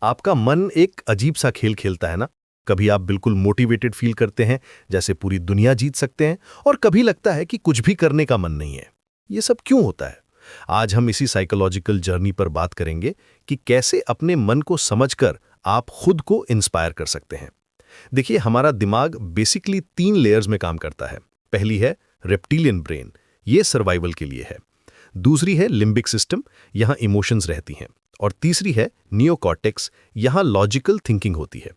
आपका मन एक अजीब सा खेल खेलता है ना। कभी आप बिल्कुल मोटिवेटेड फील करते हैं, जैसे पूरी दुनिया जीत सकते हैं, और कभी लगता है कि कुछ भी करने का मन नहीं है। ये सब क्यों होता है? आज हम इसी साइकोलॉजिकल जर्नी पर बात करेंगे कि कैसे अपने मन को समझकर आप खुद को इंस्पायर कर सकते हैं। देखिए, हमारा दिमाग बेसिकली 3 लेयर्स में काम करता है। पहली है रेप्टिलियन ब्रेन, ये सर्वाइवल के लिए है। दूसरी है लिम्बिक सिस्टम, यहाँ इमोशंस रहती हैं। और तीसरी है नियोकॉर्टेक्स, यहाँ लॉजिकल थिंकिंग होती है।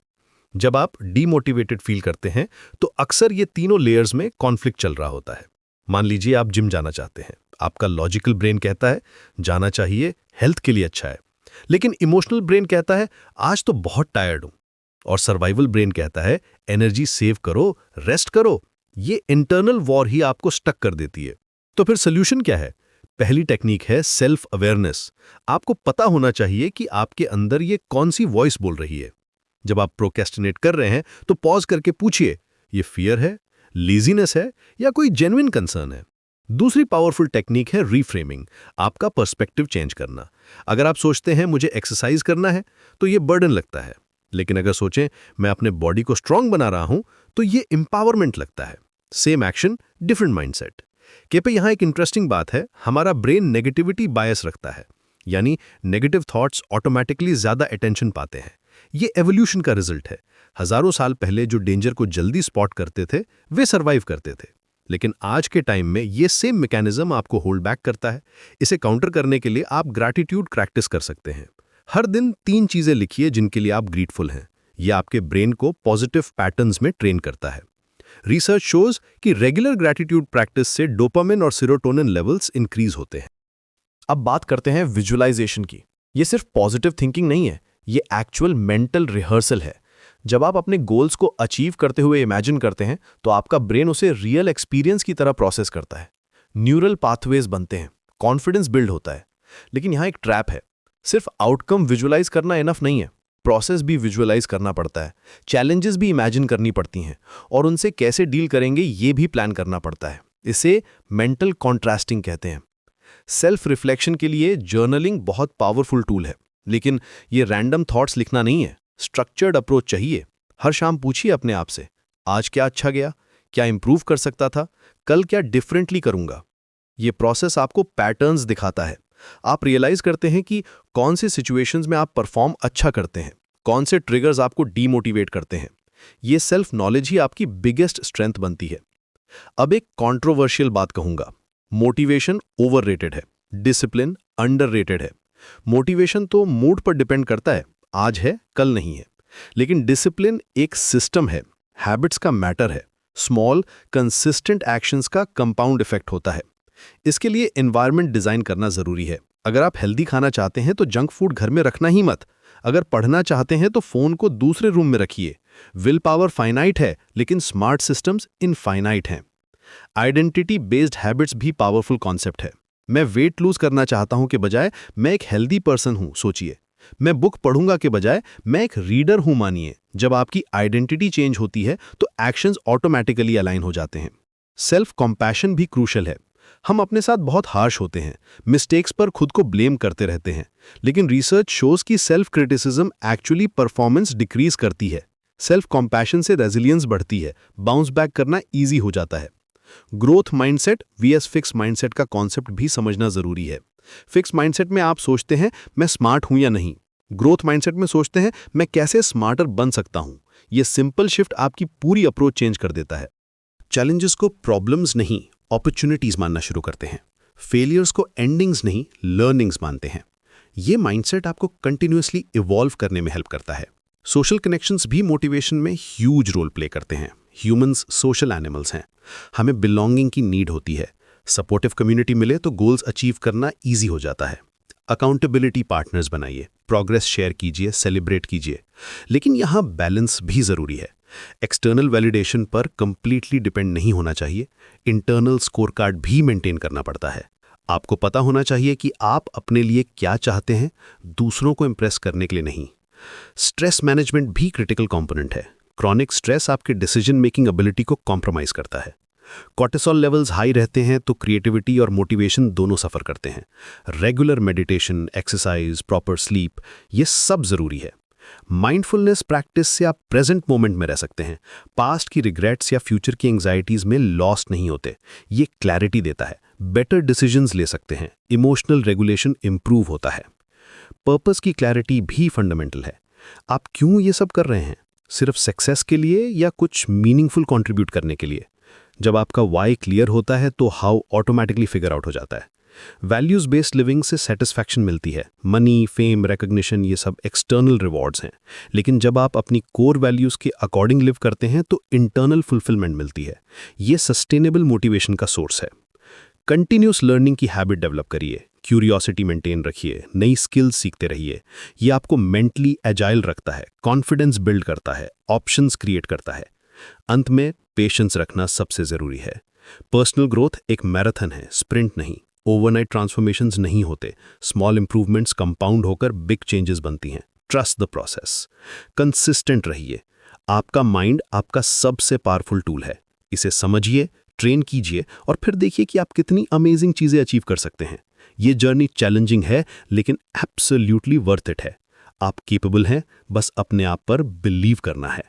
जब आप डीमोटिवेटेड फील करते हैं तो अक्सर ये तीनों लेयर्स में कॉन्फ्लिक्ट चल रहा होता है। मान लीजिए आप जिम जाना चाहते हैं, आपका लॉजिकल ब्रेन कहता है जाना चाहिए, हेल्थ के लिए अच्छा है। लेकिन इमोशनल ब्रेन कहता है आज तो बहुत टायर्ड हूं। और सर्वाइवल ब्रेन कहता है एनर्जी सेव करो, रेस्ट करो। ये इंटरनल वॉर ही आपको स्टक कर देती है। तो फिर सोल्यूशन क्या है? पहली टेक्निक है सेल्फ अवेयरनेस। आपको पता होना चाहिए कि आपके अंदर ये कौन सी वॉइस बोल रही है। जब आप प्रोक्रेस्टिनेट कर रहे हैं तो पॉज करके पूछिए, ये फियर है, लेजीनेस है, या कोई जेन्युइन कंसर्न है। दूसरी पावरफुल टेक्निक है रीफ्रेमिंग, आपका पर्सपेक्टिव चेंज करना। अगर आप सोचते हैं मुझे एक्सरसाइज करना है तो ये बर्डन लगता है। लेकिन अगर सोचें मैं अपने बॉडी को स्ट्रांग बना रहा हूं तो ये एम्पावरमेंट लगता है। Same action, different mindset. के पे यहाँ एक इंटरेस्टिंग बात है, हमारा ब्रेन नेगेटिविटी बायस रखता है, यानी नेगेटिव थॉट्स ऑटोमेटिकली ज्यादा अटेंशन पाते हैं। ये एवोल्यूशन का रिजल्ट है। हजारों साल पहले जो डेंजर को जल्दी स्पॉट करते थे वे सर्वाइव करते थे। लेकिन आज के टाइम में ये सेम मैकेनिज्म आपको होल्ड बैक करता है। इसे काउंटर करने के लिए आप ग्रैटिट्यूड प्रैक्टिस कर सकते हैं। हर दिन 3 चीजें लिखिए जिनके लिए आप ग्रेटफुल हैं। यह आपके ब्रेन को पॉजिटिव पैटर्न्स में ट्रेन करता है। रिसर्च शोज कि रेगुलर ग्रैटिट्यूड प्रैक्टिस से डोपामिन और सेरोटोनिन लेवल्स इंक्रीज होते हैं। अब बात करते हैं विजुअलाइजेशन की। ये सिर्फ पॉजिटिव थिंकिंग नहीं है, ये एक्चुअल मेंटल रिहर्सल है। जब आप अपने गोल्स को अचीव करते हुए इमेजिन करते हैं तो आपका ब्रेन उसे रियल एक्सपीरियंस की तरह प्रोसेस करता है। न्यूरल पाथवेज बनते हैं, कॉन्फिडेंस बिल्ड होता है। लेकिन यहाँ एक ट्रैप है, सिर्फ आउटकम विजुअलाइज करना इनफ नहीं है, प्रोसेस भी विजुअलाइज करना पड़ता है। चैलेंजेस भी इमेजिन करनी पड़ती हैं और उनसे कैसे डील करेंगे ये भी प्लान करना पड़ता है। इसे मेंटल कॉन्ट्रास्टिंग कहते हैं। सेल्फ रिफ्लेक्शन के लिए जर्नलिंग बहुत पावरफुल टूल है, लेकिन ये रैंडम थॉट्स लिखना नहीं है, स्ट्रक्चर्ड अप्रोच चाहिए। हर शाम पूछिए अपने आप से, आज क्या अच्छा गया, क्या इंप्रूव कर सकता था, कल क्या डिफरेंटली करूंगा। ये प्रोसेस आपको पैटर्न्स दिखाता है। आप रियलाइज करते हैं कि कौन से सिचुएशंस में आप परफॉर्म अच्छा करते हैं, कौन से ट्रिगर्स आपको डीमोटिवेट करते हैं। ये सेल्फ नॉलेज ही आपकी बिगेस्ट स्ट्रेंथ बनती है। अब एक कंट्रोवर्शियल बात कहूंगा, मोटिवेशन ओवररेटेड है, डिसिप्लिन अंडररेटेड है। मोटिवेशन तो मूड पर डिपेंड करता है, आज है कल नहीं है। लेकिन डिसिप्लिन एक सिस्टम है, हैबिट्स का मैटर है। स्मॉल कंसिस्टेंट एक्शंस का कंपाउंड इफेक्ट होता है। इसके लिए एनवायरनमेंट डिजाइन करना जरूरी है। अगर आप हेल्दी खाना चाहते हैं तो जंक फूड घर में रखना ही मत। अगर पढ़ना चाहते हैं तो फोन को दूसरे रूम में रखिए। विल पावर फाइनाइट है, लेकिन स्मार्ट सिस्टम्स इनफाइनाइट हैं। आइडेंटिटी बेस्ड हैबिट्स भी पावरफुल कॉन्सेप्ट है। मैं वेट लूज करना चाहता हूं के बजाय मैं एक हेल्दी पर्सन हूं सोचिए। मैं बुक पढ़ूंगा के बजाय मैं एक रीडर हूं मानिए। जब आपकी आइडेंटिटी चेंज होती है तो एक्शंस ऑटोमेटिकली अलाइन हो जाते हैं। सेल्फ कॉम्पैशन भी क्रूशल है। हम अपने साथ बहुत हार्श होते हैं, मिस्टेक्स पर खुद को ब्लेम करते रहते हैं। लेकिन रिसर्च शोज कि self criticism actually performance decrease करती है। सेल्फ कॉम्पैशन से रेजिलियंस बढ़ती है, बाउंस बैक करना ईजी हो जाता है। Growth mindset vs fix mindset का कॉन्सेप्ट भी समझना जरूरी है। फिक्स माइंडसेट में आप सोचते हैं मैं स्मार्ट हूं या नहीं। ग्रोथ माइंडसेट में सोचते हैं मैं कैसे स्मार्टर बन सकता हूं। यह सिंपल शिफ्ट आपकी पूरी अप्रोच चेंज कर देता है। चैलेंजेस को प्रॉब्लम्स नहीं अपॉर्चुनिटीज मानना शुरू करते हैं। फेलियर्स को एंडिंग्स नहीं लर्निंग्स मानते हैं। ये माइंडसेट आपको कंटिन्यूअसली इवॉल्व करने में हेल्प करता है। सोशल कनेक्शंस भी मोटिवेशन में ह्यूज रोल प्ले करते हैं। ह्यूमंस सोशल एनिमल्स हैं। हमें बिलोंगिंग की नीड होती है। सपोर्टिव कम्युनिटी मिले तो गोल्स अचीव करना ईजी हो जाता है। अकाउंटेबिलिटी पार्टनर्स बनाइए, प्रोग्रेस शेयर कीजिए, सेलिब्रेट कीजिए। लेकिन यहाँ बैलेंस भी जरूरी है। एक्सटर्नल वैलिडेशन पर कंप्लीटली डिपेंड नहीं होना चाहिए। इंटरनल स्कोर कार्ड भी मेंटेन करना पड़ता है। आपको पता होना चाहिए कि आप अपने लिए क्या चाहते हैं, दूसरों को इंप्रेस करने के लिए नहीं। स्ट्रेस मैनेजमेंट भी क्रिटिकल कंपोनेंट है। क्रॉनिक स्ट्रेस आपके डिसीजन मेकिंग एबिलिटी को कॉम्प्रोमाइज करता है। कॉर्टिसोल लेवल्स हाई रहते हैं तो क्रिएटिविटी और मोटिवेशन दोनों सफर करते हैं। Regular meditation, exercise, proper sleep, ये सब जरूरी है। माइंडफुलनेस प्रैक्टिस से आप प्रेजेंट मोमेंट में रह सकते हैं, पास्ट की रिग्रेट्स या फ्यूचर की एंग्जाइटीज में लॉस्ट नहीं होते। ये क्लैरिटी देता है, बेटर डिसीजंस ले सकते हैं, इमोशनल रेगुलेशन इंप्रूव होता है। पर्पस की क्लैरिटी भी फंडामेंटल है। आप क्यों ये सब कर रहे हैं? सिर्फ सक्सेस के लिए या कुछ मीनिंगफुल कंट्रीब्यूट करने के लिए? जब आपका वाई क्लियर होता है तो हाउ ऑटोमेटिकली फिगर आउट हो जाता है। वैल्यूज बेस्ड लिविंग से सेटिस्फैक्शन मिलती है। मनी, फेम, रिकॉग्निशन ये सब एक्सटर्नल रिवॉर्ड्स हैं, लेकिन जब आप अपनी कोर वैल्यूज के अकॉर्डिंग लिव करते हैं तो इंटरनल फुलफिलमेंट मिलती है। ये सस्टेनेबल मोटिवेशन का सोर्स है। कंटिन्यूस लर्निंग की हैबिट डेवलप करिए, क्यूरियोसिटी मेंटेन रखिए, नई स्किल्स सीखते रहिए। ये आपको मेंटली एजाइल रखता है, कॉन्फिडेंस बिल्ड करता है, ऑप्शंस क्रिएट करता है। अंत में पेशेंस रखना सबसे जरूरी है। पर्सनल ग्रोथ एक मैराथन है, स्प्रिंट नहीं। ओवरनाइट ट्रांसफॉर्मेशंस नहीं होते। स्मॉल इंप्रूवमेंट्स कंपाउंड होकर बिग चेंजेस बनती हैं। Trust the process. कंसिस्टेंट रहिए। आपका माइंड आपका सबसे पावरफुल टूल है। इसे समझिए, ट्रेन कीजिए और फिर देखिए कि आप कितनी अमेजिंग चीजें अचीव कर सकते हैं। ये जर्नी चैलेंजिंग है लेकिन एब्सोल्युटली वर्थ इट है। आप केपेबल हैं, बस अपने आप पर बिलीव करना है।